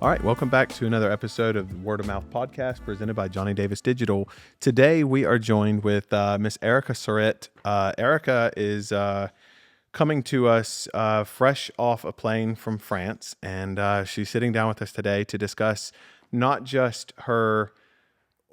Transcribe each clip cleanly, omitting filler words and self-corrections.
All right, welcome back to another episode of the Word of Mouth podcast presented by Johnny Davis Digital. Today we are joined with Miss Ericka Saurit. Ericka is coming to us fresh off a plane from France, and she's sitting down with us today to discuss not just her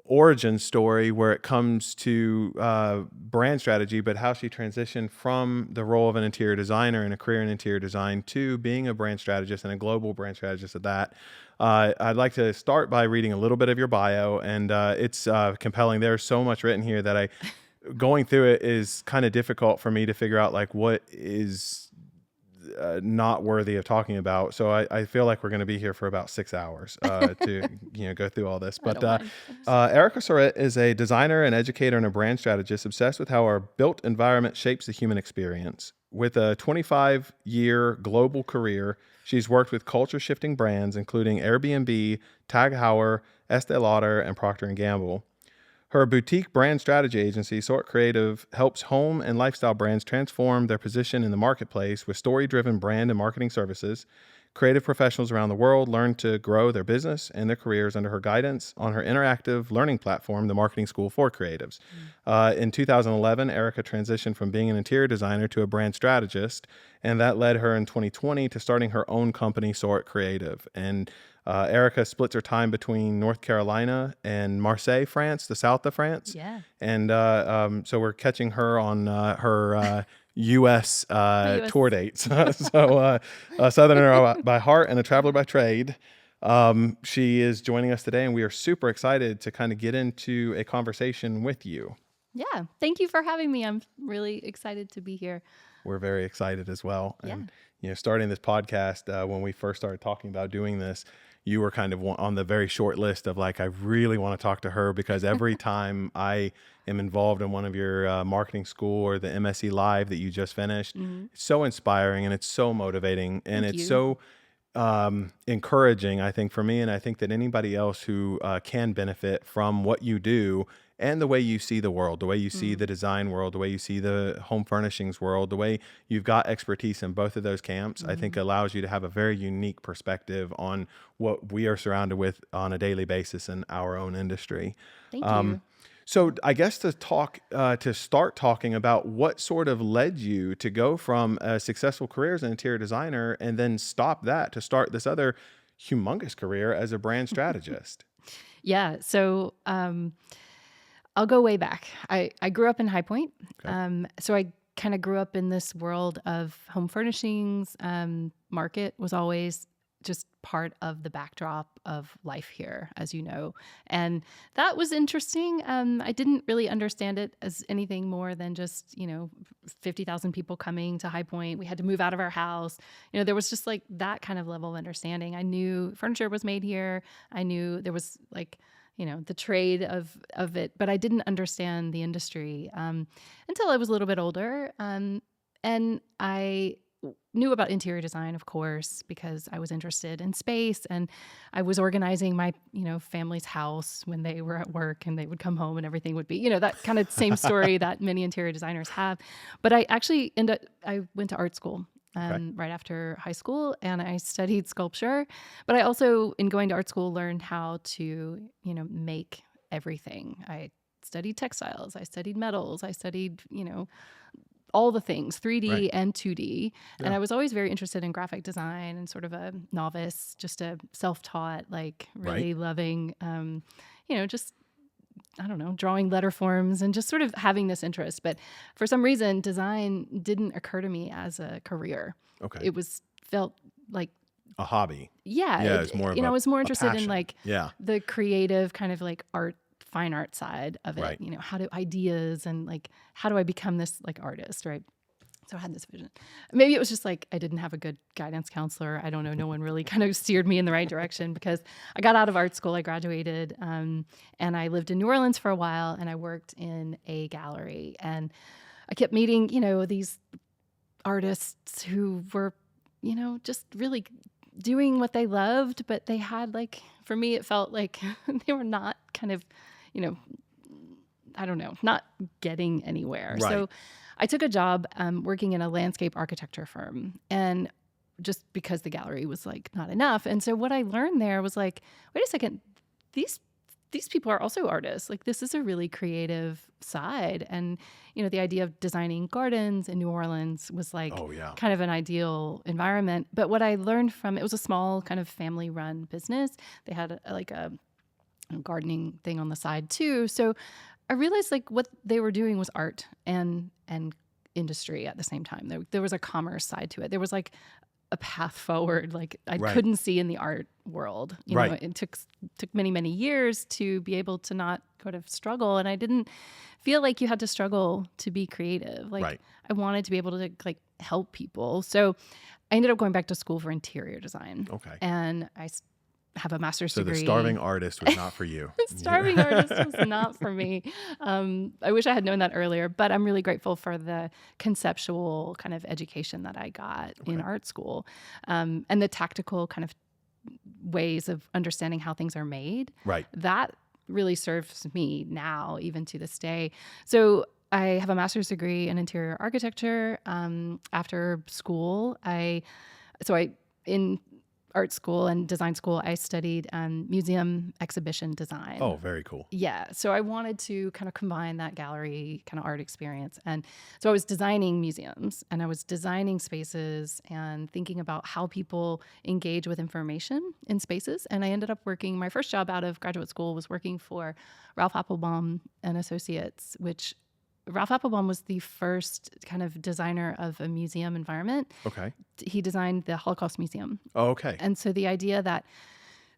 origin story where it comes to brand strategy, but how she transitioned from the role of an interior designer and a career in interior design to being a brand strategist and a global brand strategist at that. I'd like to start by reading a little bit of your bio, and it's compelling. There's so much written here that going through it is kind of difficult for me to figure out like what is not worthy of talking about. So I feel like we're going to be here for about 6 hours to go through all this. But Ericka Saurit is a designer, an educator, and a brand strategist obsessed with how our built environment shapes the human experience. With a 25-year global career, she's worked with culture-shifting brands including Airbnb, Tag Heuer, Estee Lauder, and Procter & Gamble. Her boutique brand strategy agency, Sort Creative, helps home and lifestyle brands transform their position in the marketplace with story-driven brand and marketing services. Creative professionals around the world learn to grow their business and their careers under her guidance on her interactive learning platform, the Marketing School for Creatives. In 2011, Ericka transitioned from being an interior designer to a brand strategist, and that led her in 2020 to starting her own company, Sort Creative. And Ericka splits her time between North Carolina and Marseille, France, the south of France. Yeah. And so we're catching her on her U.S. tour dates. So Southerner by heart and a traveler by trade. She is joining us today, and we are super excited to kind of get into a conversation with you. Yeah. Thank you for having me. I'm really excited to be here. We're very excited as well. Yeah. And, starting this podcast, when we first started talking about doing this, you were kind of on the very short list of like, I really want to talk to her because every time I am involved in one of your marketing school or the MSc Live that you just finished, it's so inspiring and it's so motivating and Thank it's you. so encouraging, I think, for me. And I think that anybody else who can benefit from what you do and the way you see the world, the way you see the design world, the way you see the home furnishings world, the way you've got expertise in both of those camps, I think allows you to have a very unique perspective on what we are surrounded with on a daily basis in our own industry. Thank you. So I guess to start talking about what sort of led you to go from a successful career as an interior designer and then stop that to start this other humongous career as a brand strategist. Yeah. So I'll go way back. I grew up in High Point. Okay. So I kind of grew up in this world of home furnishings. Market was always just part of the backdrop of life here, as you know. And that was interesting. I didn't really understand it as anything more than just, 50,000 people coming to High Point. We had to move out of our house. There was just like that kind of level of understanding. I knew furniture was made here. I knew there was like, the trade of it, but I didn't understand the industry until I was a little bit older. And I knew about interior design, of course, because I was interested in space and I was organizing my, family's house when they were at work and they would come home and everything would be, that kind of same story that many interior designers have. But I actually I went to art school. Right after high school, and I studied sculpture, but I also, in going to art school, learned how to, make everything. I studied textiles, I studied metals, I studied, all the things, 3D and 2D. Yeah. And I was always very interested in graphic design and sort of a novice, just a self-taught, like really loving, just I don't know, drawing letter forms and just sort of having this interest. But for some reason, design didn't occur to me as a career. Okay. It felt like a hobby. Yeah. Yeah. It's more of I was more interested passion. In like the creative kind of like fine art side of it. Right. How do ideas and like, how do I become this like artist? Right. So I had this vision. Maybe it was just like I didn't have a good guidance counselor. I don't know. No one really kind of steered me in the right direction because I got out of art school. I graduated and I lived in New Orleans for a while and I worked in a gallery. And I kept meeting, these artists who were, just really doing what they loved. But they had like, for me, it felt like they were not kind of, I don't know, not getting anywhere. Right. So I took a job working in a landscape architecture firm, and just because the gallery was like not enough. And so what I learned there was like, wait a second, these people are also artists. Like this is a really creative side. And, the idea of designing gardens in New Orleans was like kind of an ideal environment. But what I learned from it was a small kind of family run business. They had like a gardening thing on the side too. So I realized like what they were doing was art and industry at the same time. There was a commerce side to it. There was like a path forward like I couldn't see in the art world. You know, it took many, many years to be able to not kind of struggle. And I didn't feel like you had to struggle to be creative. Like I wanted to be able to like help people. So I ended up going back to school for interior design. Okay. And I have a master's degree. So the starving artist was not for you. Starving artist was not for me. I wish I had known that earlier, but I'm really grateful for the conceptual kind of education that I got in art school, and the tactical kind of ways of understanding how things are made. Right. That really serves me now, even to this day. So I have a master's degree in interior architecture. After school, in art school and design school, I studied museum exhibition design. Oh, very cool. Yeah. So I wanted to kind of combine that gallery kind of art experience. And so I was designing museums and I was designing spaces and thinking about how people engage with information in spaces. And I ended up working, my first job out of graduate school was working for Ralph Applebaum and Associates, which Ralph Applebaum was the first kind of designer of a museum environment. Okay. He designed the Holocaust Museum. Oh, okay. And so the idea that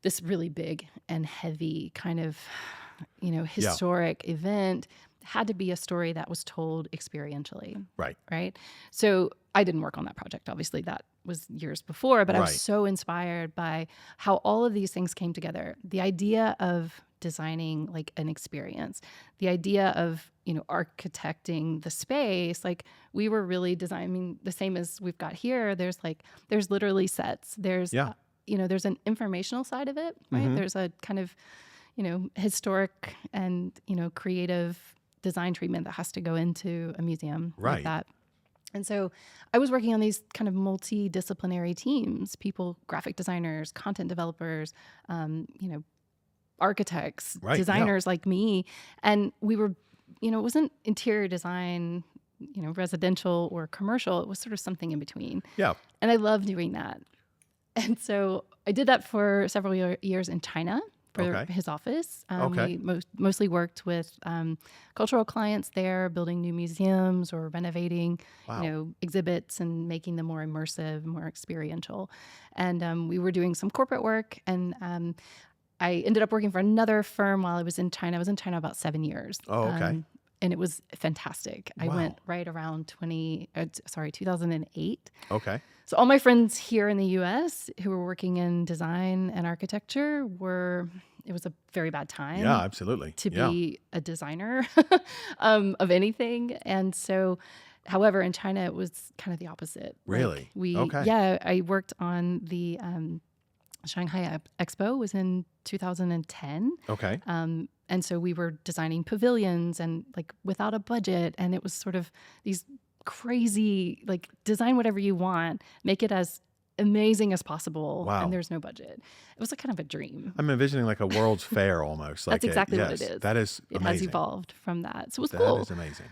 this really big and heavy kind of, historic event had to be a story that was told experientially. Right. Right. So I didn't work on that project. Obviously, that was years before, but I was so inspired by how all of these things came together. The idea of designing like an experience, the idea of, architecting the space, like we were really designing the same as we've got here. There's literally sets. There's, there's an informational side of it, right? Mm-hmm. There's a kind of, historic and, creative design treatment that has to go into a museum like that. And so I was working on these kind of multidisciplinary teams, people, graphic designers, content developers, architects, designers like me. And we were, it wasn't interior design, residential or commercial. It was sort of something in between. Yeah. And I love doing that. And so I did that for several years in China for his office. We mostly worked with cultural clients there, building new museums or renovating, exhibits and making them more immersive, more experiential. And we were doing some corporate work. And I ended up working for another firm while I was in China. I was in China about 7 years. Oh, okay. And it was fantastic. I went right around 2008. Okay. So all my friends here in the U.S. who were working in design and architecture it was a very bad time. Yeah, absolutely. To be a designer of anything. And so, however, in China, it was kind of the opposite. Really? I worked on the Shanghai Expo was in 2010. Okay. And so we were designing pavilions and like without a budget. And it was sort of these crazy, like design whatever you want, make it as amazing as possible. Wow. And there's no budget. It was kind of a dream. I'm envisioning like a World's Fair almost. That's exactly what it is. That is amazing. It has evolved from that. So it was cool. That is amazing.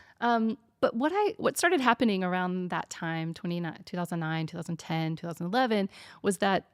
But what started happening around that time, 2009, 2010, 2011, was that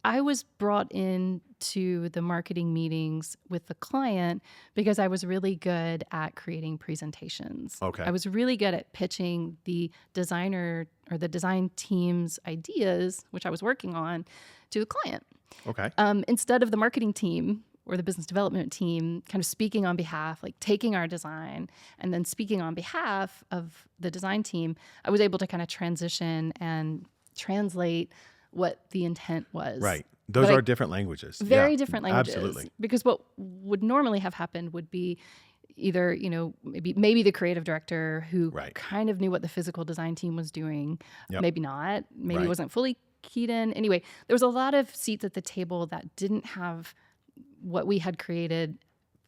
I was brought in to the marketing meetings with the client because I was really good at creating presentations. Okay. I was really good at pitching the designer or the design team's ideas, which I was working on, to the client. Okay. Instead of the marketing team or the business development team kind of speaking on behalf, like taking our design and then speaking on behalf of the design team, I was able to kind of transition and translate what the intent was. Right. Those are different languages. Very different languages. Absolutely. Because what would normally have happened would be either, maybe the creative director who kind of knew what the physical design team was doing, maybe not, maybe wasn't fully keyed in. Anyway, there was a lot of seats at the table that didn't have what we had created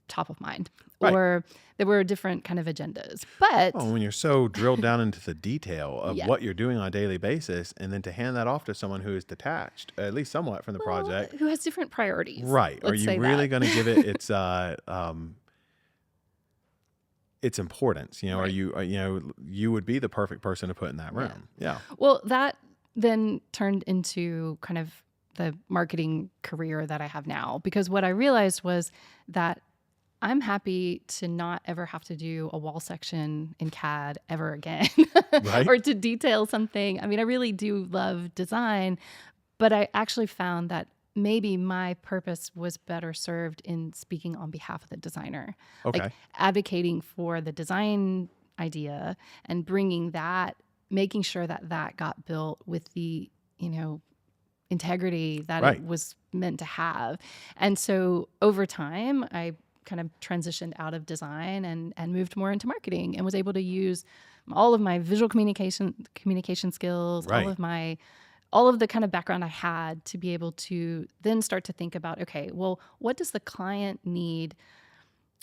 top of mind, Right. or there were different kind of agendas. But Oh, when you're so drilled down into the detail of yeah, what you're doing on a daily basis, and then to hand that off to someone who is detached, at least somewhat from the well, project, who has different priorities? right? Are Let's you say really that. going to give it its importance? You know, Right. you would be the perfect person to put in that Yeah. room. Yeah. Well, that then turned into kind of the marketing career that I have now, because what I realized was that I'm happy to not ever have to do a wall section in CAD ever again Right. or to detail something. I mean, I really do love design, but I actually found that maybe my purpose was better served in speaking on behalf of the designer, like Okay. advocating for the design idea and bringing that, making sure that that got built with the, you know, integrity that it Right. was meant to have. And so over time, I kind of transitioned out of design and moved more into marketing, and was able to use all of my visual communication skills, Right. all of the kind of background I had to be able to then start to think about, okay, well, what does the client need?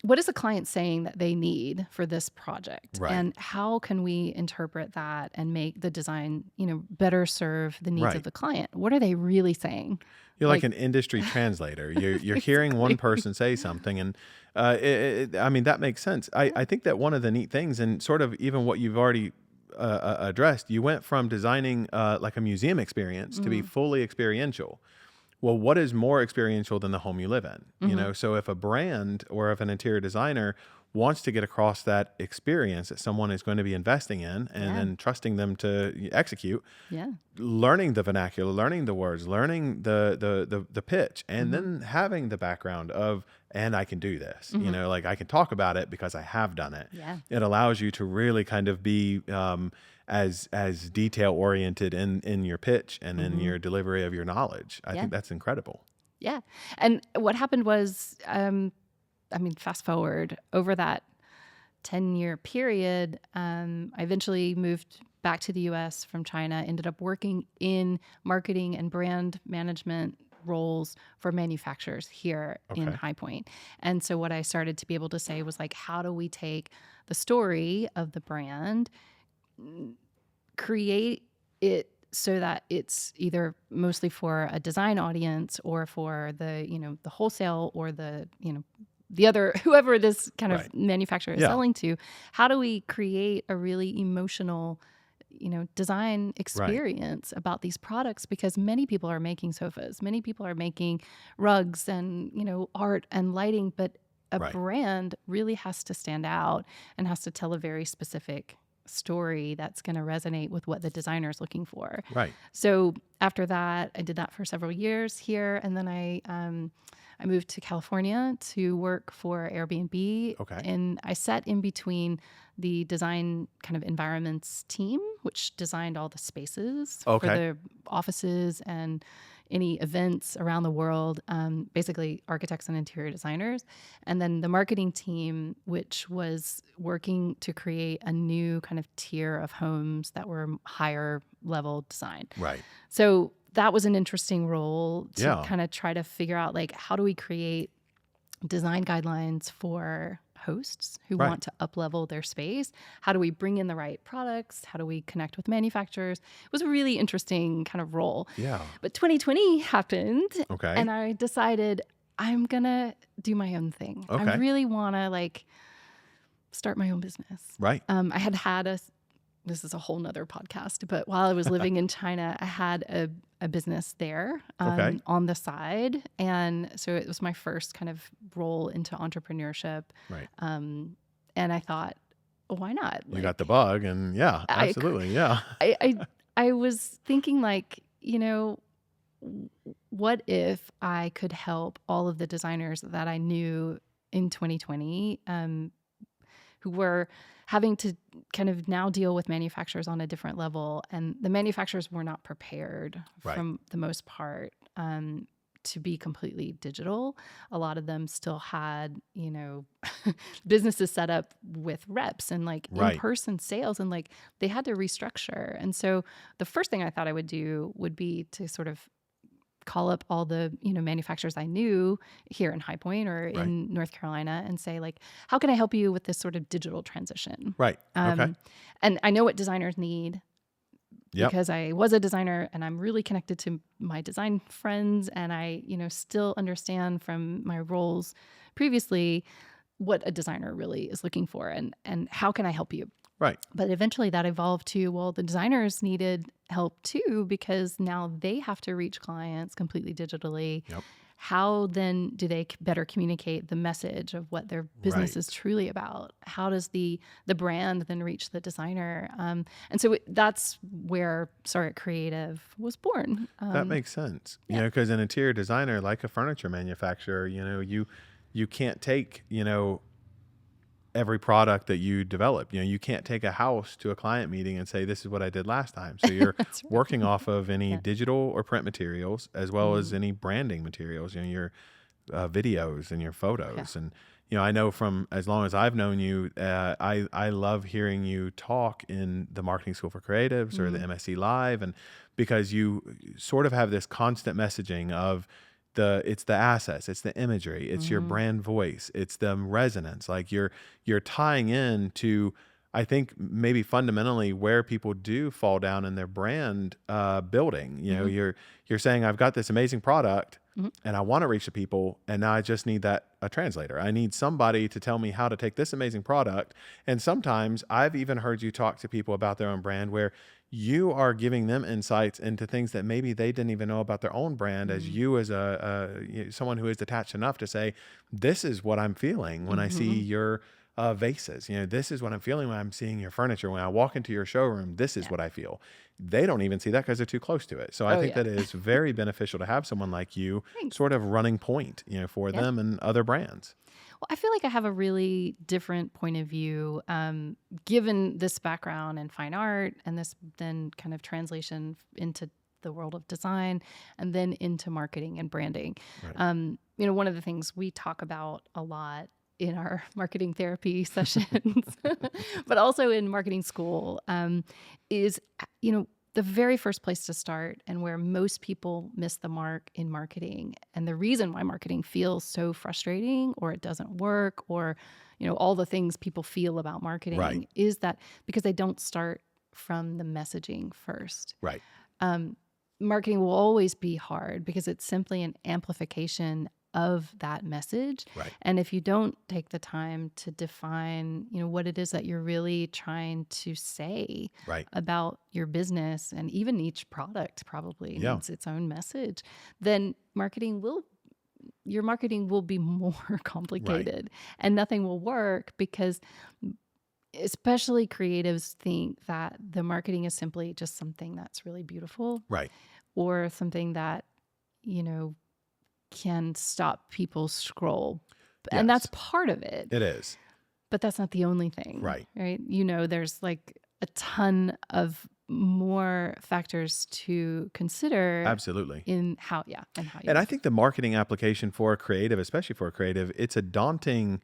What is the client saying that they need for this project? Right. And how can we interpret that and make the design, you know, better serve the needs of Right. the client? What are they really saying? You're like Like, an industry translator. You're hearing one exactly. person say something, and I mean that makes sense. Yeah. I think that one of the neat things, and sort of even what you've already addressed, you went from designing like a museum experience to be Mm, fully experiential. Well, what is more experiential than the home you live in? You hmm. know, so if a brand or if an interior designer wants to get across that experience that someone is going to be investing in and Yeah. then trusting them to execute, Yeah. learning the vernacular, learning the words, learning the pitch, and Hmm. then having the background of, and I can do this. You Hmm. know, like I can talk about it because I have done it. Yeah. It allows you to really kind of be as detail oriented in your pitch and in Hmm. your delivery of your knowledge. I Yeah. think that's incredible. Yeah. And what happened was, I mean, fast forward over that 10-year period, I eventually moved back to the US from China, ended up working in marketing and brand management roles for manufacturers here in Okay. High Point. And so what I started to be able to say was like, how do we take the story of the brand, create it so that it's either mostly for a design audience or for the, you know, the wholesale or the, you know, the other, whoever this kind of Right. manufacturer is Yeah. selling to. How do we create a really emotional, you know, design Right. experience about these products? Because many people are making sofas, many people are making rugs and, you know, art and lighting, but a Right. brand really has to stand out and has to tell a very specific story that's going to resonate with what the designer is looking for. Right. So after that, I did that for several years here, and then I moved to California to work for Airbnb, Okay. and I sat in between the design kind of environments team, which designed all the spaces for Okay. the offices and any events around the world, basically architects and interior designers. And then the marketing team, which was working to create a new kind of tier of homes that were higher level design. Right. So that was an interesting role to Yeah. kind of try to figure out, like, how do we create design guidelines for hosts who Right. want to up level their space? How do we bring in the right products? How do we connect with manufacturers? It was a really interesting kind of role. Yeah. But 2020 happened, Okay. and I decided I'm going to do my own thing. I Okay. really want to like start my own business. Right. I had this is a whole nother podcast, but while I was living in China, I had a business there Okay. on the side. And so it was my first kind of role into entrepreneurship. Right. And I thought, why not? You got Like, the bug, and yeah, I, absolutely. Yeah. I, I, I was thinking, like, you know, what if I could help all of the designers that I knew in 2020, who were having to kind of now deal with manufacturers on a different level, and the manufacturers were not prepared Right. from the most part to be completely digital. A lot of them still had, you know, businesses set up with reps and like Right. in-person sales, and like they had to restructure. And so the first thing I thought I would do would be to sort of call up all the, manufacturers I knew here in High Point or Right. in North Carolina and say, like, how can I help you with this sort of digital transition? Right. Okay. And I know what designers need Yep. because I was a designer and I'm really connected to my design friends. And I, still understand from my roles previously what a designer really is looking for and how can I help you? Right. But eventually that evolved to, well, the designers needed help too, because now they have to reach clients completely digitally. Yep. How then do they better communicate the message of what their business is Right. truly about? How does the brand then reach the designer? And so that's where Saurit Creative was born. That makes sense. Yeah. Because an interior designer, like a furniture manufacturer, you can't take, every product that you develop. You can't take a house to a client meeting and say, this is what I did last time. So you're That's right. working off of any Yeah. digital or print materials, as well as any branding materials, your videos and your photos. Yeah. And, I know from as long as I've known you, I love hearing you talk in the Marketing School for Creatives or the MSc Live. And because you sort of have this constant messaging of, it's the assets, it's the imagery, it's your brand voice, it's the resonance. Like you're tying in to, I think maybe fundamentally where people do fall down in their brand building. You're saying, I've got this amazing product and I want to reach the people, and now I just need a translator. I need somebody to tell me how to take this amazing product. And sometimes I've even heard you talk to people about their own brand where you are giving them insights into things that maybe they didn't even know about their own brand, as you as someone who is detached enough to say, this is what I'm feeling when I see your vases. This is what I'm feeling when I'm seeing your furniture. When I walk into your showroom, this is what I feel. They don't even see that because they're too close to it. So I think that it is very beneficial to have someone like you Thanks. sort of running point, for them and other brands. Well, I feel like I have a really different point of view, given this background in fine art and this then kind of translation into the world of design and then into marketing and branding. Right. One of the things we talk about a lot in our marketing therapy sessions, but also in marketing school, is, the very first place to start and where most people miss the mark in marketing. And the reason why marketing feels so frustrating or it doesn't work or, all the things people feel about marketing Right. is that because they don't start from the messaging first. Right. Marketing will always be hard because it's simply an amplification of that message. Right. And if you don't take the time to define, what it is that you're really trying to say Right. about your business and even each product probably Yeah. needs its own message, then your marketing will be more complicated and nothing will work because especially creatives think that the marketing is simply just something that's really beautiful Right. or something that, can stop people scroll. And that's Yes. part of it. It is. But that's not the only thing. Right. Right. There's like a ton of more factors to consider. Absolutely. In how you. And I think the marketing application for a creative, especially for a creative, it's a daunting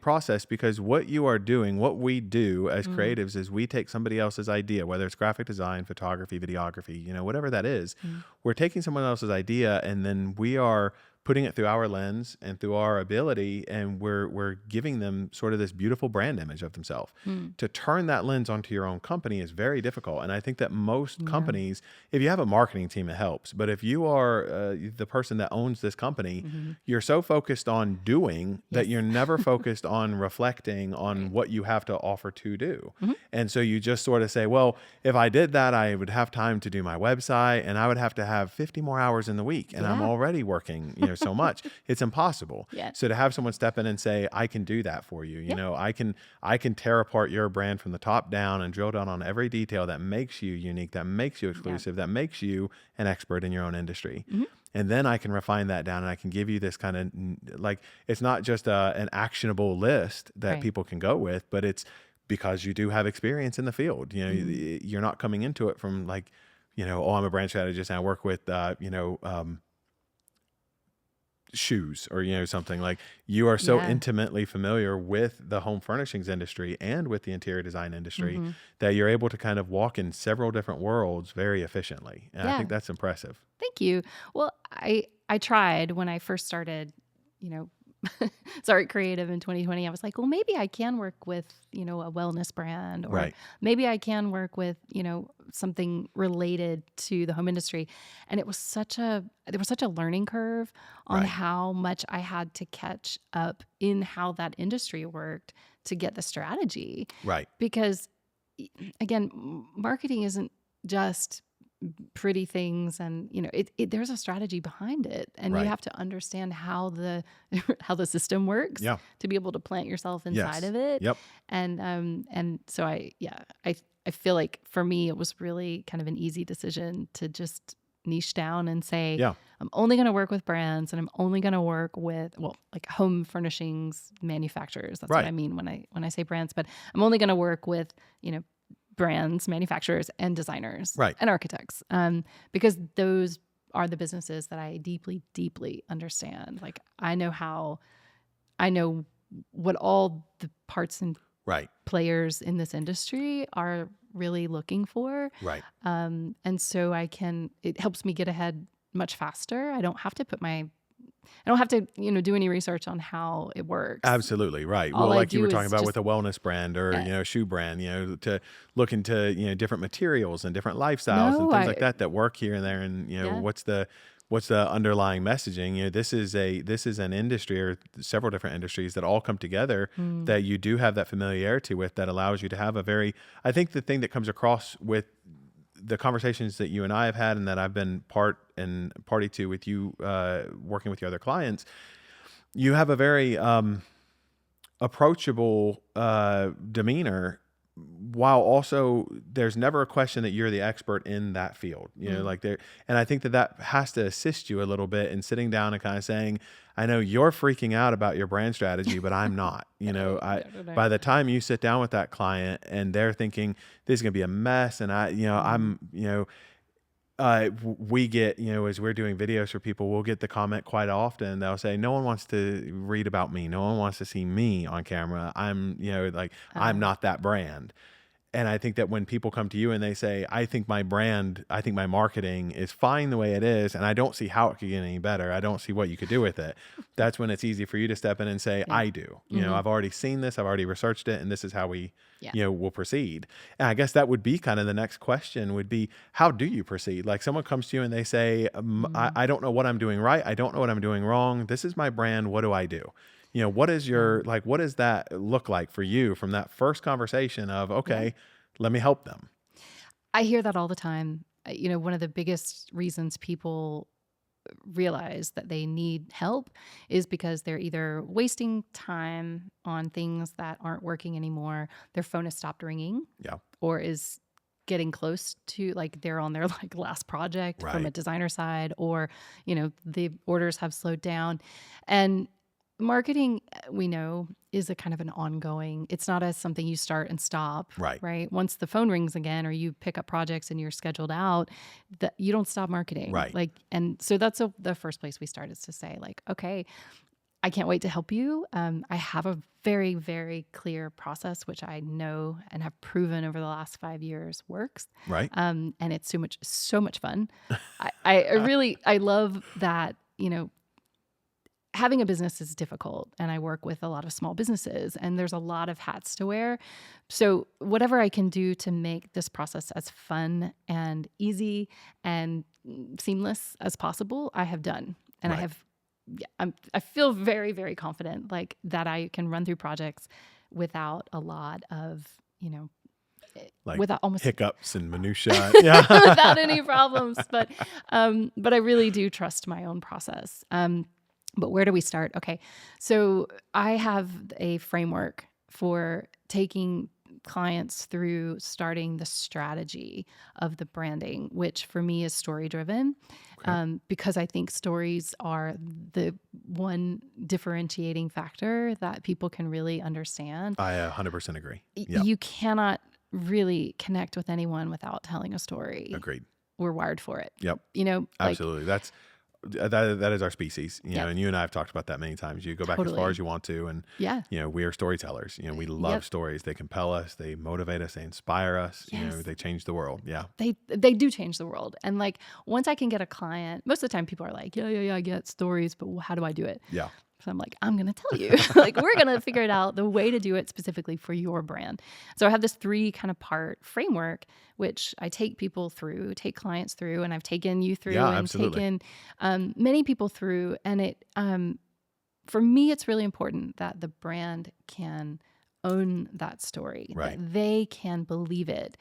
process because what you are doing, what we do as creatives is we take somebody else's idea, whether it's graphic design, photography, videography, whatever that is, we're taking someone else's idea and then we are putting it through our lens and through our ability, and we're giving them sort of this beautiful brand image of themselves. To turn that lens onto your own company is very difficult. And I think that most companies, if you have a marketing team, it helps. But if you are the person that owns this company, you're so focused on doing that you're never focused on reflecting on what you have to offer to do. And so you just sort of say, well, if I did that, I would have time to do my website and I would have to have 50 more hours in the week. And I'm already working, so much. It's impossible. Yeah. So to have someone step in and say, I can do that for you, I can tear apart your brand from the top down and drill down on every detail that makes you unique, that makes you exclusive, that makes you an expert in your own industry. And then I can refine that down and I can give you this kind of like, it's not just an actionable list that people can go with, but it's because you do have experience in the field. You're not coming into it from like, I'm a brand strategist and I work with, shoes or, something like you are so Yeah. intimately familiar with the home furnishings industry and with the interior design industry Mm-hmm. that you're able to kind of walk in several different worlds very efficiently. And I Yeah. think that's impressive. Thank you. Well, I tried when I first started, you know, Start Creative in 2020. I was like, well, maybe I can work with, a wellness brand, or Right. maybe I can work with, something related to the home industry. And there was such a learning curve on Right. how much I had to catch up in how that industry worked to get the strategy. Right. Because again, marketing isn't just pretty things, and there's a strategy behind it, and you Right. have to understand how the how the system works Yeah. to be able to plant yourself inside Yes. of it. Yep. And so I feel like for me it was really kind of an easy decision to just niche down and say, Yeah. I'm only going to work with brands, and I'm only going to work with, well, like home furnishings manufacturers. That's what Right. I mean when I say brands, but I'm only going to work with, brands, manufacturers, and designers Right. and architects, because those are the businesses that I deeply, deeply understand. Like I know what all the parts and Right. players in this industry are really looking for. Right. And so it helps me get ahead much faster. I don't have to, do any research on how it works. Absolutely. Right. All Well, I like you were do talking is about just, with a wellness brand or, yeah. shoe brand, to look into, different materials and different lifestyles and No, things like that work here and there. And, yeah. what's the underlying messaging? This is an industry or several different industries that all come together that you do have that familiarity with that allows you to have I think the thing that comes across with the conversations that you and I have had and that I've been party to with you, working with your other clients, you have a very approachable demeanor, while also there's never a question that you're the expert in that field. And I think that has to assist you a little bit in sitting down and kind of saying, I know you're freaking out about your brand strategy, but I'm not. No. By the time you sit down with that client and they're thinking this is going to be a mess, and we get, as we're doing videos for people, we'll get the comment quite often. They'll say, no one wants to read about me. No one wants to see me on camera. I'm not that brand. And I think that when people come to you and they say, I think my marketing is fine the way it is, and I don't see how it could get any better. I don't see what you could do with it. That's when it's easy for you to step in and say, Yeah. I do. I've already seen this. I've already researched it. And this is how we, Yeah. will proceed. And I guess that would be kind of the next question would be, how do you proceed? Like someone comes to you and they say, I don't know what I'm doing right. I don't know what I'm doing wrong. This is my brand. What do I do? What is what does that look like for you from that first conversation of, okay, let me help them? I hear that all the time. One of the biggest reasons people realize that they need help is because they're either wasting time on things that aren't working anymore, their phone has stopped ringing, or is getting close to, like, they're on their last project from a designer side, or the orders have slowed down. And marketing, we know, is a kind of an ongoing, it's not as something you start and stop, right? Once the phone rings again or you pick up projects and you're scheduled out, that you don't stop marketing. And so that's the first place we start, is to say, like, okay, I can't wait to help you. I have a very, very clear process, which I know and have proven over the last 5 years works. And it's so much fun. I love that, having a business is difficult, and I work with a lot of small businesses, and there's a lot of hats to wear. So whatever I can do to make this process as fun and easy and seamless as possible, I have done. And I feel very, very confident, like, that I can run through projects without a lot of, without almost hiccups and minutia, without any problems. But I really do trust my own process. But where do we start? Okay. So I have a framework for taking clients through starting the strategy of the branding, which for me is story driven, because I think stories are the one differentiating factor that people can really understand. I 100% agree. You cannot really connect with anyone without telling a story. Agreed. We're wired for it. Yep. Absolutely. That's that is our species, Yep. and you and I have talked about that many times. You go back as far Totally. as you want to, and Yeah. we are storytellers. We love Yep. stories. They compel us, they motivate us, they inspire us. Yes. They change the world. Yeah. They do change the world. And like, once I can get a client, most of the time people are like, yeah, I get stories, but how do I do it? Yeah. So I'm like, I'm going to tell you. Like, we're going to figure it out, the way to do it specifically for your brand. So I have this 3 kind of part framework, which I take clients through, and I've taken you through, Yeah, and absolutely. taken many people through. And for me, it's really important that the brand can own that story, Right. that they can believe it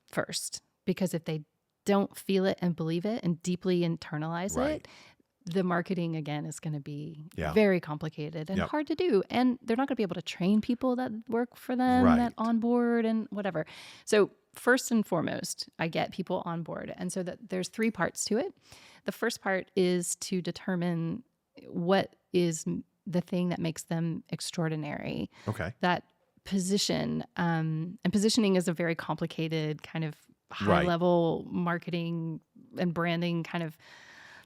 first. Because if they don't feel it and believe it and deeply internalize Right. it, the marketing, again, is going to be Yeah. very complicated and Yep. hard to do. And they're not going to be able to train people that work for them, Right. that onboard and whatever. So first and foremost, I get people on board. And so that there's 3 parts to it. The first part is to determine what is the thing that makes them extraordinary. Okay. That position, and positioning is a very complicated kind of high Right. level marketing and branding kind of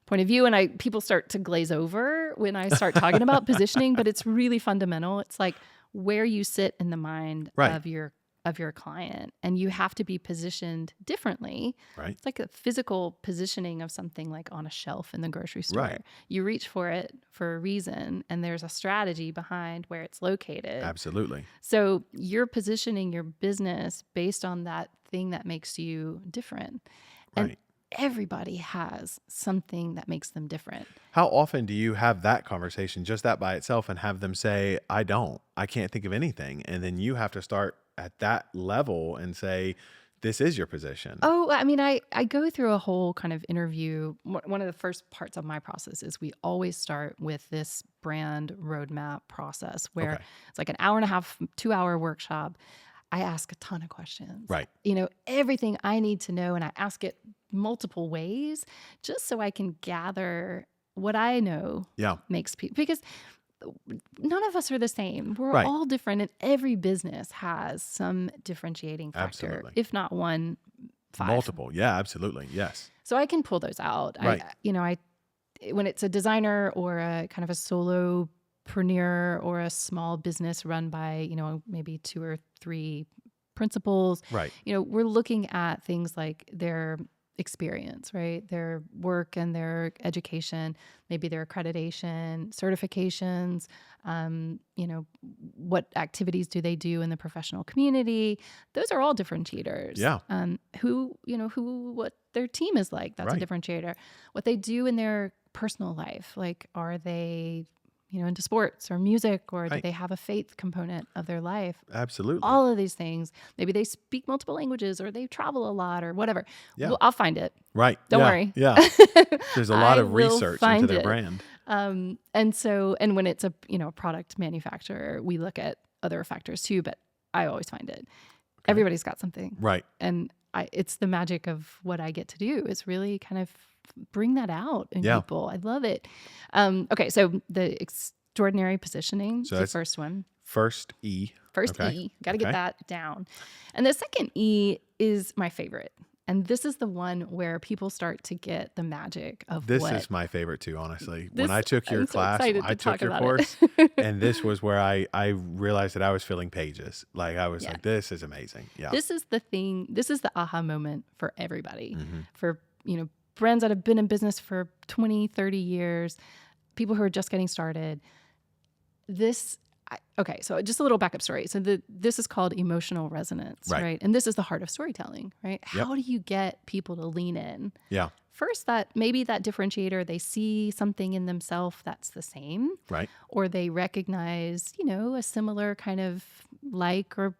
point of view. And people start to glaze over when I start talking about positioning, but it's really fundamental. It's like where you sit in the mind Right. of your client, and you have to be positioned differently. Right. It's like a physical positioning of something like on a shelf in the grocery store. Right. You reach for it for a reason, and there's a strategy behind where it's located. Absolutely. So you're positioning your business based on that thing that makes you different. And Right. everybody has something that makes them different. How often do you have that conversation, just that by itself, and have them say, I can't think of anything. And then you have to start at that level and say, this is your position. Oh, I mean, I go through a whole kind of interview. One of the first parts of my process is we always start with this brand roadmap process where Okay. it's like an hour and a half, 2-hour workshop. I ask a ton of questions. Right. Everything I need to know, and I ask it multiple ways just so I can gather what I know Yeah. makes people, because none of us are the same. We're Right. all different, and every business has some differentiating factor, Absolutely. if not one, 5. Multiple. Yeah, absolutely. Yes. So I can pull those out. Right. When it's a designer or a kind of a solopreneur or a small business run by, maybe 2 or 3 principals, Right. we're looking at things like their experience, right? Their work and their education, maybe their accreditation, certifications, what activities do they do in the professional community? Those are all differentiators. Yeah. What their team is like, that's Right. a differentiator. What they do in their personal life, like, are they, into sports or music, or do Right. they have a faith component of their life? Absolutely. All of these things. Maybe they speak multiple languages, or they travel a lot, or whatever. Yeah. Well, I'll find it. Right. Don't Yeah. worry. Yeah. There's a lot I of will research into find their it. brand. And when it's a product manufacturer, we look at other factors too, but I always find it. Okay. Everybody's got something. Right. And it's the magic of what I get to do, is really kind of bring that out in Yeah. people. I love it. Okay, so the extraordinary positioning, So the that's first one. First E. First Okay. E, got to Okay. get that down. And the second E is my favorite. And this is the one where people start to get the magic of This what. is my favorite too, honestly. This- When I took your I'm so class, excited I to took talk your about course, it. and this was where I realized that I was filling pages. Like I was Yeah. like, this is amazing. Yeah. This is the thing. This is the aha moment for everybody. Mhm. For, brands that have been in business for 20, 30 years, people who are just getting started. So just a little backup story. So this is called emotional resonance, right? And this is the heart of storytelling, right? Yep. How do you get people to lean in? Yeah. First, that differentiator, they see something in themselves that's the same, Right. or they recognize, a similar kind of or,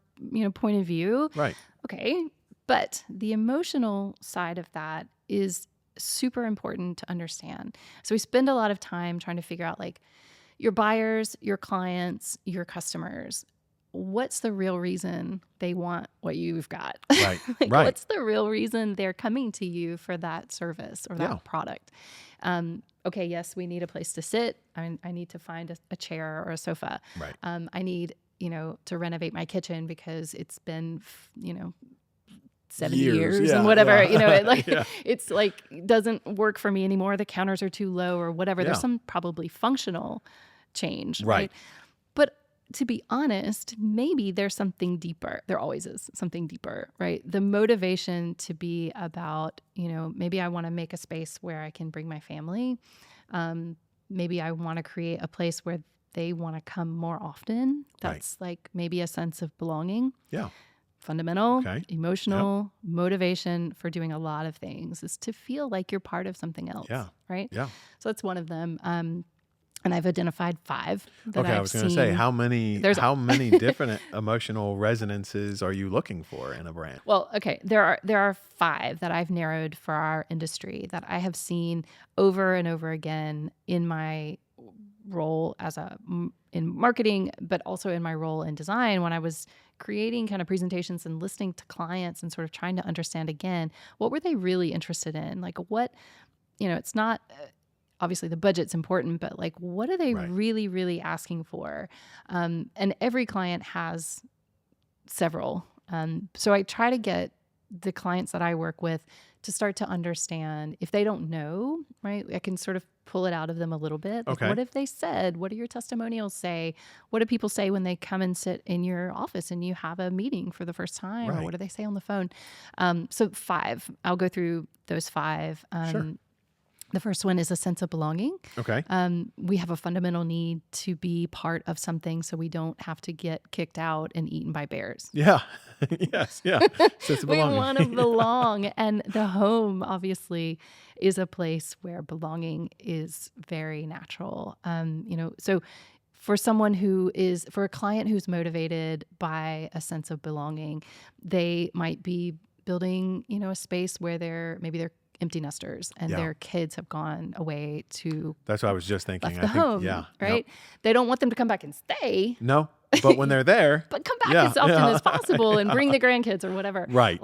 point of view. Right. Okay. But the emotional side of that is super important to understand. So we spend a lot of time trying to figure out, like, your buyers, your clients, your customers, what's the real reason they want what you've got? Right. Like, Right. what's the real reason they're coming to you for that service or that Yeah. product? Okay, yes, we need a place to sit. I need to find a chair or a sofa. Right. I need, to renovate my kitchen because it's been, 70 Years. years Yeah, and whatever, yeah. it like, Yeah. it's like, doesn't work for me anymore. The counters are too low or whatever. Yeah. There's some probably functional change, Right. right? But to be honest, maybe there's something deeper. There always is something deeper, right? The motivation to be about, maybe I want to make a space where I can bring my family. Maybe I want to create a place where they want to come more often. That's like maybe a sense of belonging. Yeah. Fundamental, Okay. emotional motivation for doing a lot of things is to feel like you're part of something else. Yeah. Right. Yeah. So that's one of them. And I've identified 5 that Okay, I've I was going to seen. say how many different emotional resonances are you looking for in a brand? Well, okay, there are 5 that I've narrowed for our industry that I have seen over and over again in my role in marketing, but also in my role in design when I was creating kind of presentations and listening to clients and sort of trying to understand again, what were they really interested in? Like what, it's not obviously the budget's important, but like, what are they really, really asking for? And every client has several. So I try to get the clients that I work with to start to understand if they don't know, right? I can sort of pull it out of them a little bit. Like, what have they said? What do your testimonials say? What do people say when they come and sit in your office and you have a meeting for the first time? Or what do they say on the phone? So 5, I'll go through those 5. Sure. The first one is a sense of belonging. Okay. We have a fundamental need to be part of something so we don't have to get kicked out and eaten by bears. Yeah. Yes. Yeah. Sense of We belonging. want to belong. And the home, obviously, is a place where belonging is very natural. So for a client who's motivated by a sense of belonging, they might be building, a space where they're empty nesters and their kids have gone away to That's what I was just thinking. left the home, right? Yep. They don't want them to come back and stay. No, but when they're there, but come back as often as possible and bring the grandkids or whatever. Right.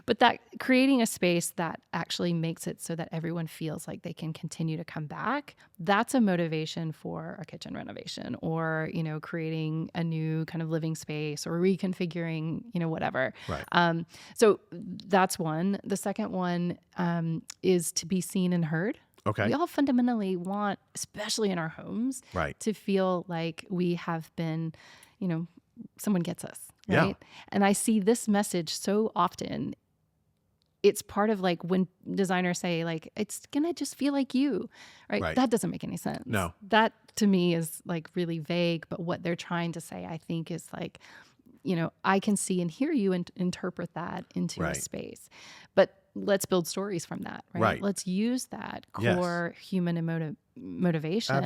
But that creating a space that actually makes it so that everyone feels like they can continue to come back, that's a motivation for a kitchen renovation or, creating a new kind of living space or reconfiguring, whatever. Right. So that's one. The second one is to be seen and heard. Okay. We all fundamentally want, especially in our homes, to feel like we have been, someone gets us, right? Yeah. And I see this message so often. It's part of like when designers say like, it's going to just feel like you, right? That doesn't make any sense. No. That to me is like really vague, but what they're trying to say, I think is like, I can see and hear you and interpret that into a space. But let's build stories from that, right? Let's use that core human motivation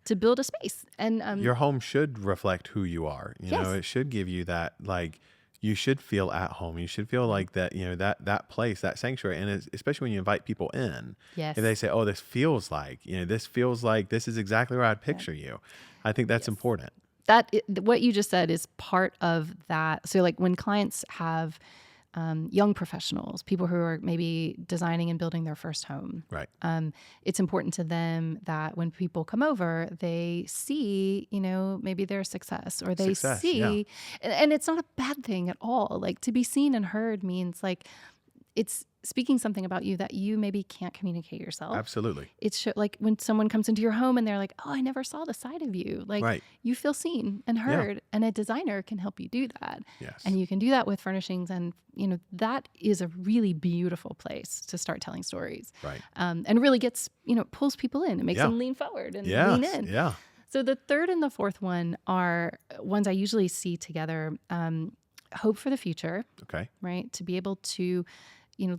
to build a space. And your home should reflect who you are. You know, it should give you that, like, you should feel at home. You should feel like that, that place, that sanctuary. And especially when you invite people in, if they say, oh, this feels like this is exactly where I'd picture you. I think that's important. What you just said is part of that. So like when clients have young professionals, people who are maybe designing and building their first home. Right. It's important to them that when people come over, they see, maybe their success or they see, and it's not a bad thing at all. Like to be seen and heard means like it's speaking something about you that you maybe can't communicate yourself. Absolutely. It's like when someone comes into your home and they're like, oh, I never saw the side of you. Like you feel seen and heard and a designer can help you do that. Yes. And you can do that with furnishings. And, that is a really beautiful place to start telling stories. Right. And really gets, pulls people in. It makes them lean forward and lean in. Yeah. So the third and the fourth one are ones I usually see together. Hope for the future. Okay. Right. To be able to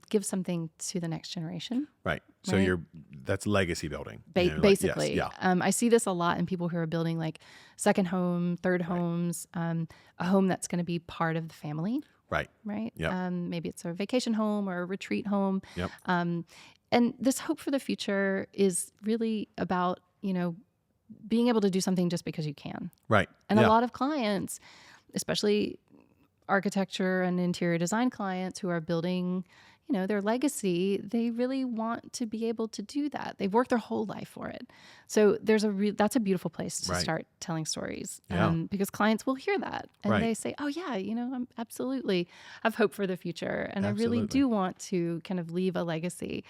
give something to the next generation. Right. So that's legacy building. Basically. Yes, yeah. I see this a lot in people who are building like second home, third homes, a home that's going to be part of the family. Right. Right. Yep. Maybe it's a vacation home or a retreat home. Yep. And this hope for the future is really about, being able to do something just because you can. Right. And a lot of clients, especially architecture and interior design clients who are building, their legacy, they really want to be able to do that. They've worked their whole life for it. So that's a beautiful place to Right. start telling stories, Yeah. because clients will hear that and Right. they say, oh yeah, I'm absolutely have hope for the future. And I really Absolutely. do want to kind of leave a legacy.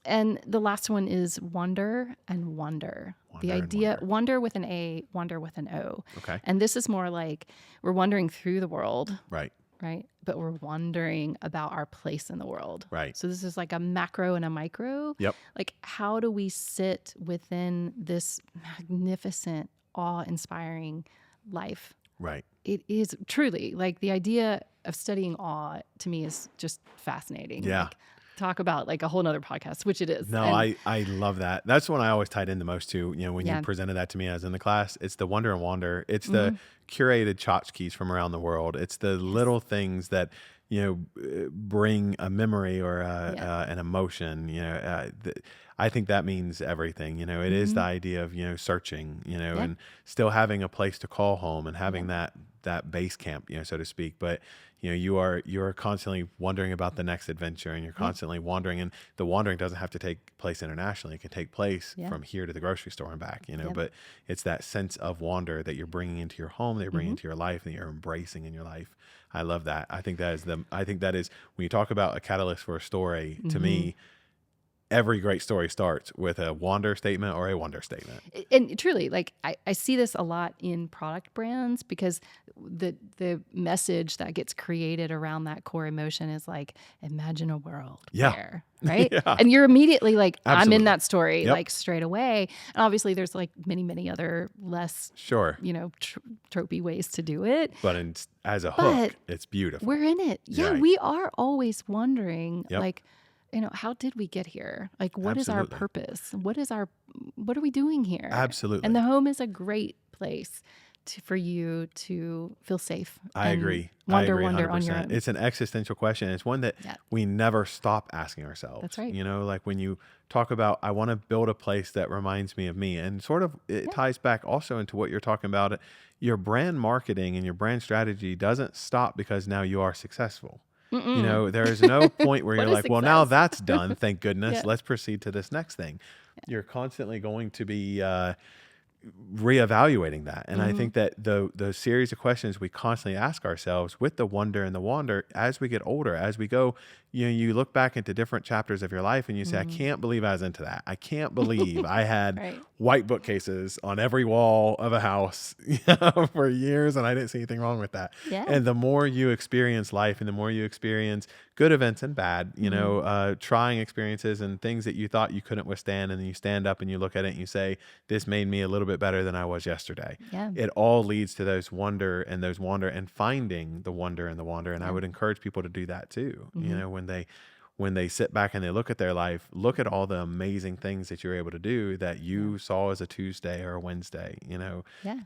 And the last one is wonder and wonder. The Wonder and idea, wonder. wonder with an A, wonder with an O. Okay. And this is more like we're wandering through the world, Right. right? But we're wondering about our place in the world. Right. So this is like a macro and a micro. Yep. Like, how do we sit within this magnificent, awe-inspiring life? Right. It is truly like the idea of studying awe to me is just fascinating. Yeah. Like, talk about like a whole nother podcast, which it is. No, And I love that. That's one I always tied in the most to, when you yeah. presented that to me as in the class. It's the wonder and wander. It's the Mm-hmm. curated tchotchkes from around the world. It's the little things that, bring a memory or an emotion. I think that means everything. It is the idea of, searching, and still having a place to call home and having that base camp, so to speak. But you're constantly wondering about the next adventure, and you're constantly wandering, and the wandering doesn't have to take place internationally. It can take place from here to the grocery store and back, but it's that sense of wander that you're bringing into your home, that you're bringing into your life, and you're embracing in your life. I love that. I think that is when you talk about a catalyst for a story, to me, every great story starts with a wander statement or a wonder statement. And truly, like I see this a lot in product brands, because the message that gets created around that core emotion is like, imagine a world where, right? Yeah. And you're immediately like, I'm Absolutely. in that story, Yep. like straight away. And obviously there's like many other less, Sure. tropey ways to do it. But as a hook, it's beautiful. We're in it. Yeah, Right. we are always wondering, Yep. like, how did we get here? Like, what is our Absolutely. purpose? What are we doing here? Absolutely. And the home is a great place for you to feel safe. I and agree. Wonder 100%. on your own. It's an existential question. It's one that we never stop asking ourselves. That's right. Like when you talk about, I want to build a place that reminds me of me, and sort of it ties back also into what you're talking about. Your brand marketing and your brand strategy doesn't stop because now you are successful. There is no point where you're like, well, now that's done. Thank goodness. Let's proceed to this next thing. You're constantly going to be reevaluating that. And I think that the series of questions we constantly ask ourselves with the wonder and the wander, as we get older, as we go, you look back into different chapters of your life and you say, I can't believe I was into that. I can't believe I had white bookcases on every wall of a house for years, and I didn't see anything wrong with that. Yeah. And the more you experience life and the more you experience good events and bad, trying experiences and things that you thought you couldn't withstand, and then you stand up and you look at it and you say, this made me a little bit better than I was yesterday. Yeah. It all leads to those wonder and finding the wonder and the wander. And I would encourage people to do that too. When they sit back and they look at their life, look at all the amazing things that you're able to do that you saw as a Tuesday or a Wednesday,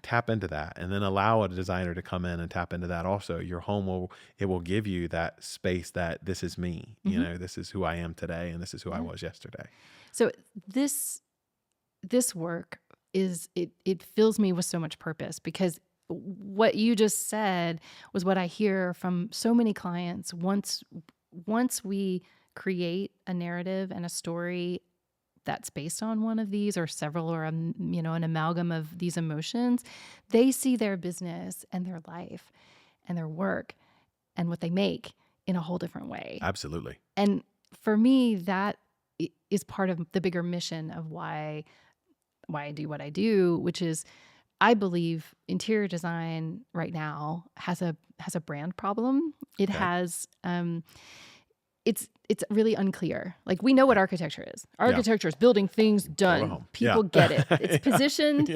tap into that, and then allow a designer to come in and tap into that also. Your home will give you that space that this is me, this is who I am today, and this is who I was yesterday. So this work it fills me with so much purpose, because what you just said was what I hear from so many clients. Once we create a narrative and a story that's based on one of these or several, or an amalgam of these emotions, they see their business and their life and their work and what they make in a whole different way. Absolutely. And for me, that is part of the bigger mission of why I do what I do, which is, I believe interior design right now has a brand problem. It has it's really unclear. Like, we know what architecture is. Architecture is building things done. People get it. It's positioned.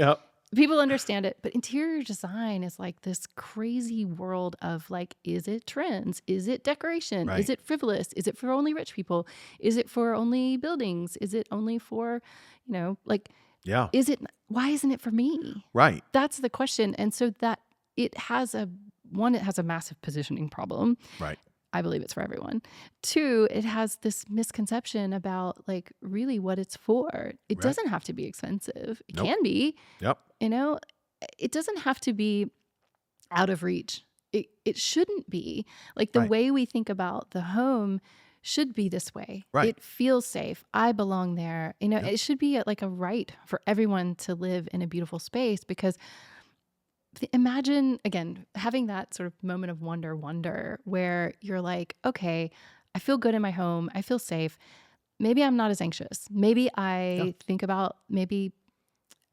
People understand it. But interior design is like this crazy world of like, is it trends? Is it decoration? Right. Is it frivolous? Is it for only rich people? Is it for only buildings? Is it only for, is it, why isn't it for me? Right. That's the question. And so that it has a massive positioning problem. Right. I believe it's for everyone. 2, it has this misconception about like really what it's for. It doesn't have to be expensive. It can be. Yep. It doesn't have to be out of reach. It shouldn't be. Like, the way we think about the home should be this way. Right. It feels safe. I belong there. You know, Yep. it should be like a right for everyone to live in a beautiful space, because imagine, again, having that sort of moment of wonder where you're like, okay, I feel good in my home. I feel safe. Maybe I'm not as anxious. Maybe Yeah. I think about, maybe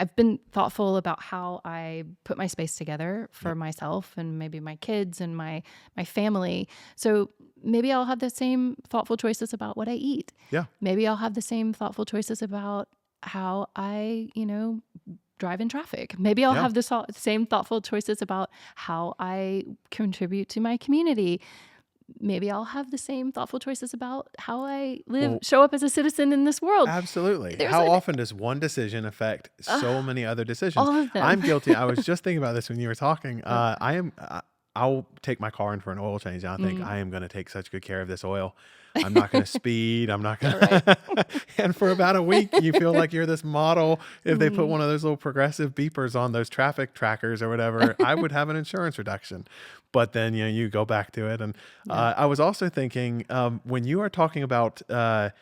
I've been thoughtful about how I put my space together for Yep. myself and maybe my kids and my family. So maybe I'll have the same thoughtful choices about what I eat. Yeah. Maybe I'll have the same thoughtful choices about how I, drive in traffic. Maybe I'll Yeah. have the same thoughtful choices about how I contribute to my community. Maybe I'll have the same thoughtful choices about how I Well, show up as a citizen in this world. absolutely. There's How often does one decision affect so many other decisions? all of them. I'm guilty. I was just thinking about this when you were talking. Yep. I'll take my car in for an oil change, and I think Mm. I am going to take such good care of this oil. I'm not going to speed. I'm not going Yeah, to. And for about a week, you feel like you're this model. If they put Mm. one of those little progressive beepers on those traffic trackers or whatever, I would have an insurance reduction. But then, you go back to it. And Yeah. I was also thinking, when you are talking about the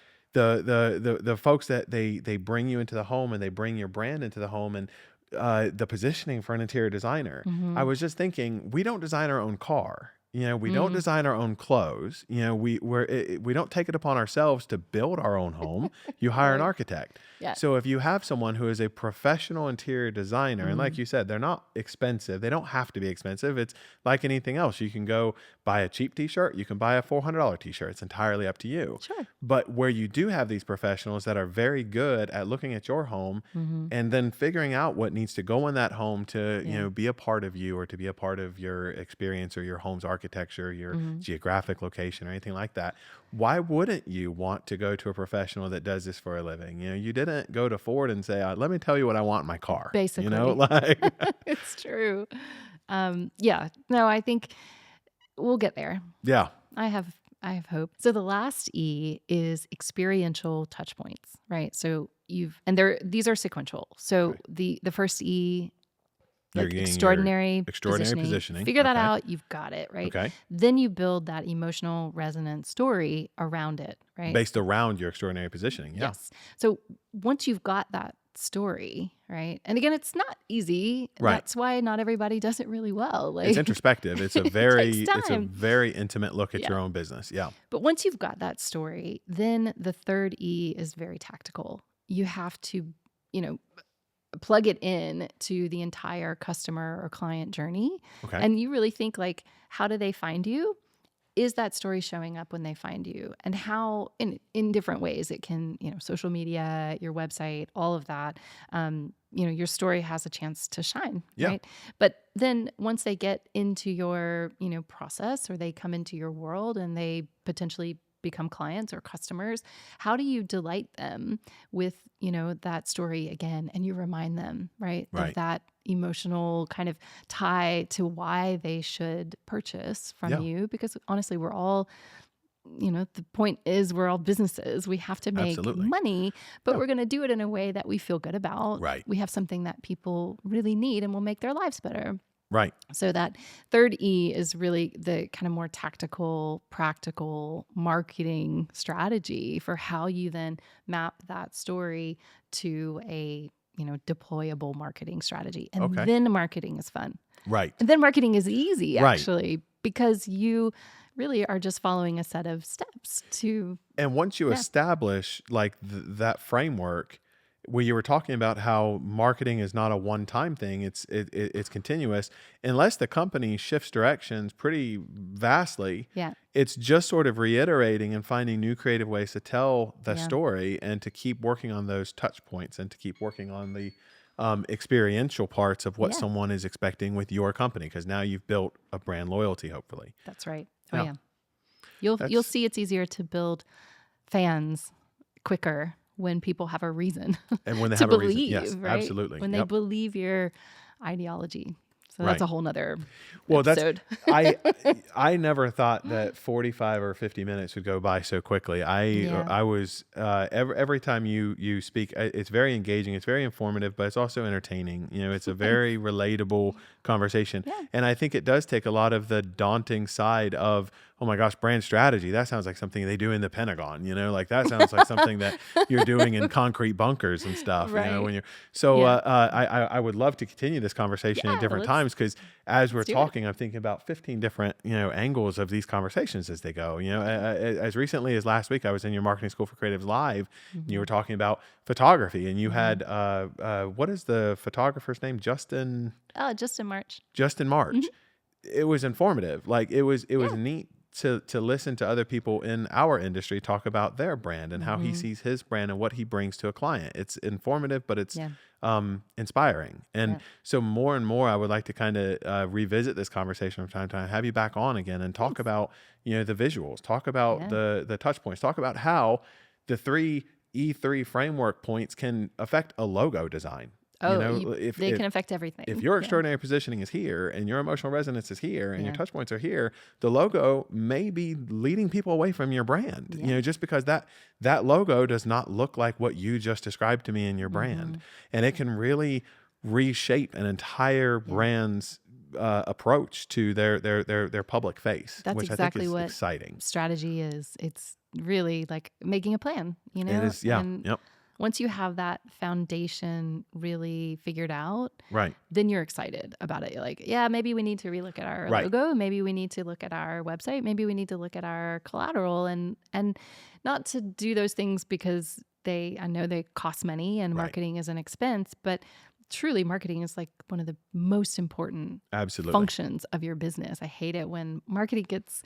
folks that they bring you into the home, and they bring your brand into the home, and the positioning for an interior designer, I Mhm. was just thinking, we don't design our own car. We don't Mm. design our own clothes. We don't take it upon ourselves to build our own home. You hire an Right. architect. Yeah. So if you have someone who is a professional interior designer, and like Mm. you said, they're not expensive. They don't have to be expensive. It's like anything else. You can go buy a cheap t-shirt. You can buy a $400 t-shirt. It's entirely up to you. Sure. But where you do have these professionals that are very good at looking at your home Mhm. and then figuring out what needs to go in that home to, Yeah. be a part of you, or to be a part of your experience, or your home's architecture, your Mhm. geographic location, or anything like that. Why wouldn't you want to go to a professional that does this for a living? You didn't go to Ford and say, let me tell you what I want in my car. Basically. Like, It's true. Yeah. No, I think we'll get there. yeah. I have hope. So the last E is experiential touch points, right? So these are sequential. So Okay. the first E, You're like getting your extraordinary positioning. Figure that Okay. out, you've got it, right? Okay. Then you build that emotional resonance story around it, right? Based around your extraordinary positioning. Yeah. Yes. So once you've got that story, right? And again, it's not easy. Right. That's why not everybody does it really well. It's Like, introspective. It's a it very, takes it's a time. very intimate look at Yeah. your own business. Yeah. But once you've got that story, then the third E is very tactical. You have to, plug it in to the entire customer or client journey. Okay. And you really think, like, how do they find you? Is that story showing up when they find you? And how, in different ways, it can, social media, your website, all of that, your story has a chance to shine, Yeah. right? But then once they get into your, process, or they come into your world and they potentially become clients or customers, how do you delight them with, that story again? And you remind them, right, Right. of that emotional kind of tie to why they should purchase from Yeah. you. Because honestly, we're all, the point is, we're all businesses. We have to make Absolutely. money, but Yeah. we're going to do it in a way that we feel good about. Right. We have something that people really need and will make their lives better. Right. So that third E is really the kind of more tactical, practical marketing strategy for how you then map that story to a, deployable marketing strategy. And Okay. then marketing is fun. Right. And then marketing is easy, Right. actually, because you really are just following a set of steps to. And once you Yeah. establish like that framework, where you were talking about how marketing is not a one-time thing, it's continuous. Unless the company shifts directions pretty vastly, Yeah. it's just sort of reiterating and finding new creative ways to tell the Yeah. story, and to keep working on those touch points, and to keep working on the experiential parts of what Yeah. someone is expecting with your company, because now you've built a brand loyalty, hopefully. That's right. Oh, Yeah. yeah. You'll That's see it's easier to build fans quicker when people have a reason and when they to have a believe, reason. Yes, right? absolutely. When they Yep. believe your ideology. So Right. that's a whole nother Well, episode. I never thought that 45 or 50 minutes would go by so quickly. Yeah. I was every time you speak, it's very engaging, it's very informative, but it's also entertaining. It's a very relatable conversation, Yeah. and I think it does take a lot of the daunting side of, oh my gosh, brand strategy. That sounds like something they do in the Pentagon, like that sounds like something that you're doing in concrete bunkers and stuff, Right. when you're, so, Yeah. I would love to continue this conversation at Yeah. different times. Cause as we're Let's do it. talking, I'm thinking about 15 different, angles of these conversations as they go, as recently as last week, I was in your marketing school for creatives live and you were talking about photography and you had, what is the photographer's name? Justin March. Justin March. It was informative. Like it was neat to listen to other people in our industry talk about their brand and how he sees his brand and what he brings to a client. It's informative, but it's inspiring. And so more and more, I would like to kind of revisit this conversation from time to time, have you back on again and talk about, the visuals, talk about the touch points, talk about how the 3 E3 framework points can affect a logo design. They can affect everything. If your extraordinary positioning is here and your emotional resonance is here and your touch points are here, the logo may be leading people away from your brand, just because that logo does not look like what you just described to me in your brand. And it can really reshape an entire brand's approach to their public face, That's which exactly I think is what exciting. Strategy is. It's really like making a plan, It is, yeah. And once you have that foundation really figured out, Right. then you're excited about it. You're like, yeah, maybe we need to relook at our logo. Maybe we need to look at our website. Maybe we need to look at our collateral and not to do those things because I know they cost money and marketing is an expense, but truly marketing is like one of the most important functions of your business. I hate it when marketing gets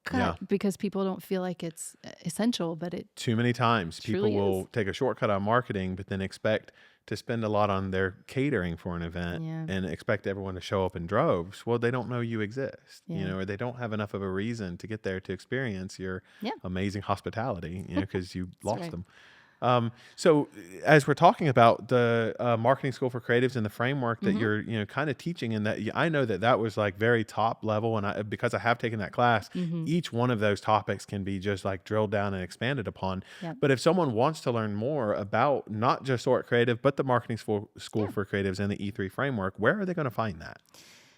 cut because people don't feel like it's essential, but it too many times people will is. take a shortcut on marketing, but then expect to spend a lot on their catering for an event and expect everyone to show up in droves. Well, they don't know you exist, or they don't have enough of a reason to get there to experience your amazing hospitality, because you lost them. So as we're talking about the marketing school for creatives and the framework that you're, kind of teaching, and that I know that was like very top level. And because I have taken that class, each one of those topics can be just like drilled down and expanded upon. But if someone wants to learn more about not just Saurit Creative, but the marketing school for creatives and the E3 framework, where are they going to find that?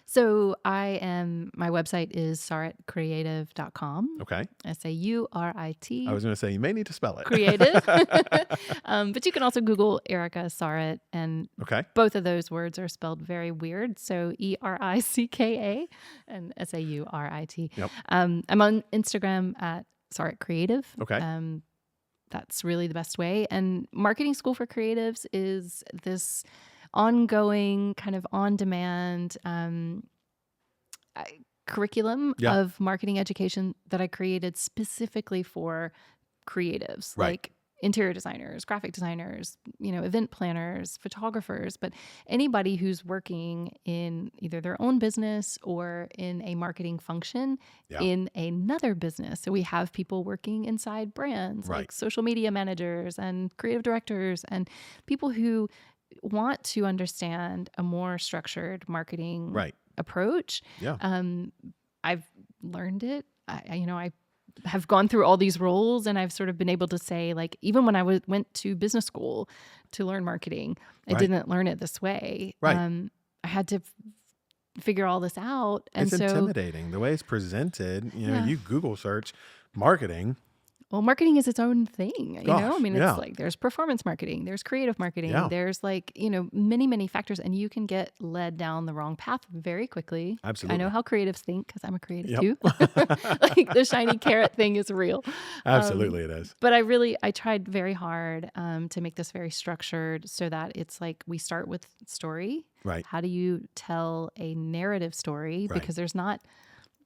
So my website is sauritcreative.com. Okay. SAURIT. I was going to say, you may need to spell it. Creative. But you can also Google Ericka Saurit, and both of those words are spelled very weird. So ERICKA and SAURIT. Yep. I'm on Instagram at Saurit Creative. Okay. That's really the best way. And Marketing School for Creatives is this ongoing kind of on-demand curriculum of marketing education that I created specifically for creatives, like interior designers, graphic designers, event planners, photographers, but anybody who's working in either their own business or in a marketing function in another business. So we have people working inside brands like social media managers and creative directors and people who want to understand a more structured marketing approach. I've learned it. I have gone through all these roles, and I've sort of been able to say, like, even when I went to business school to learn marketing, I didn't learn it this way. I had to figure all this out. And it's intimidating the way it's presented. You Google search marketing. Well, marketing is its own thing, It's like there's performance marketing, there's creative marketing, there's like, many, many factors, and you can get led down the wrong path very quickly. Absolutely. I know how creatives think because I'm a creative too. Like the shiny carrot thing is real. Absolutely it is. But I tried very hard to make this very structured so that it's like we start with story. Right. How do you tell a narrative story? Right. Because there's not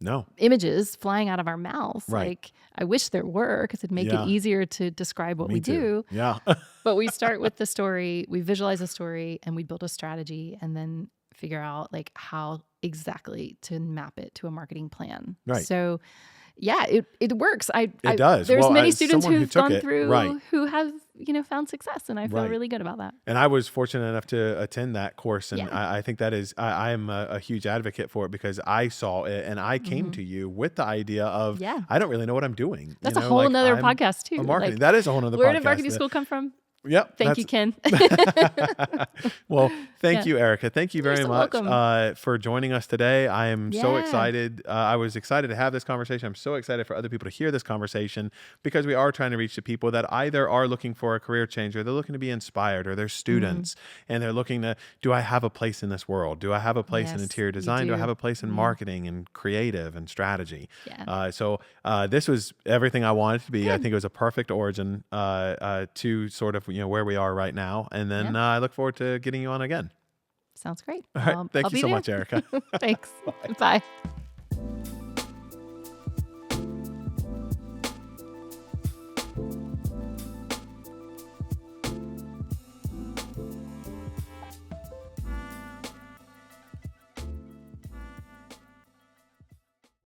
No. images flying out of our mouths. Right. Like I wish there were, because it'd make it easier to describe what we do. Yeah. But we start with the story, we visualize a story, and we build a strategy, and then figure out like how exactly to map it to a marketing plan. Right. So yeah, it works. It does. There's Well, many as students someone who who've took gone it, through who have, found success, and I feel Right. really good about that. And I was fortunate enough to attend that course. And Yeah. I think that is, I am a huge advocate for it, because I saw it and I came to you with the idea of, I don't really know what I'm doing. That's a whole nother I'm podcast too. a marketing. Like, that is a whole nother podcast. Where did marketing school come from? Yep. Thank you, Ken. Well, thank Yeah. you, Ericka. Thank you You're very so much welcome. for joining us today. I am so Yeah. excited. I was excited to have this conversation. I'm so excited for other people to hear this conversation because we are trying to reach the people that either are looking for a career change or they're looking to be inspired or they're Mhm. students and they're looking to, do I have a place in this world? Do I have a place in Yes, interior you design? Do I have do. a place in Yeah. marketing and creative and strategy? Yeah. This was everything I wanted to be. I Good. think it was a perfect origin to sort of where we are right now. And Yeah. then I look forward to getting you on again. Sounds great. All right. I'll Thank you be so there. much, Ericka. Thanks. Bye. Bye.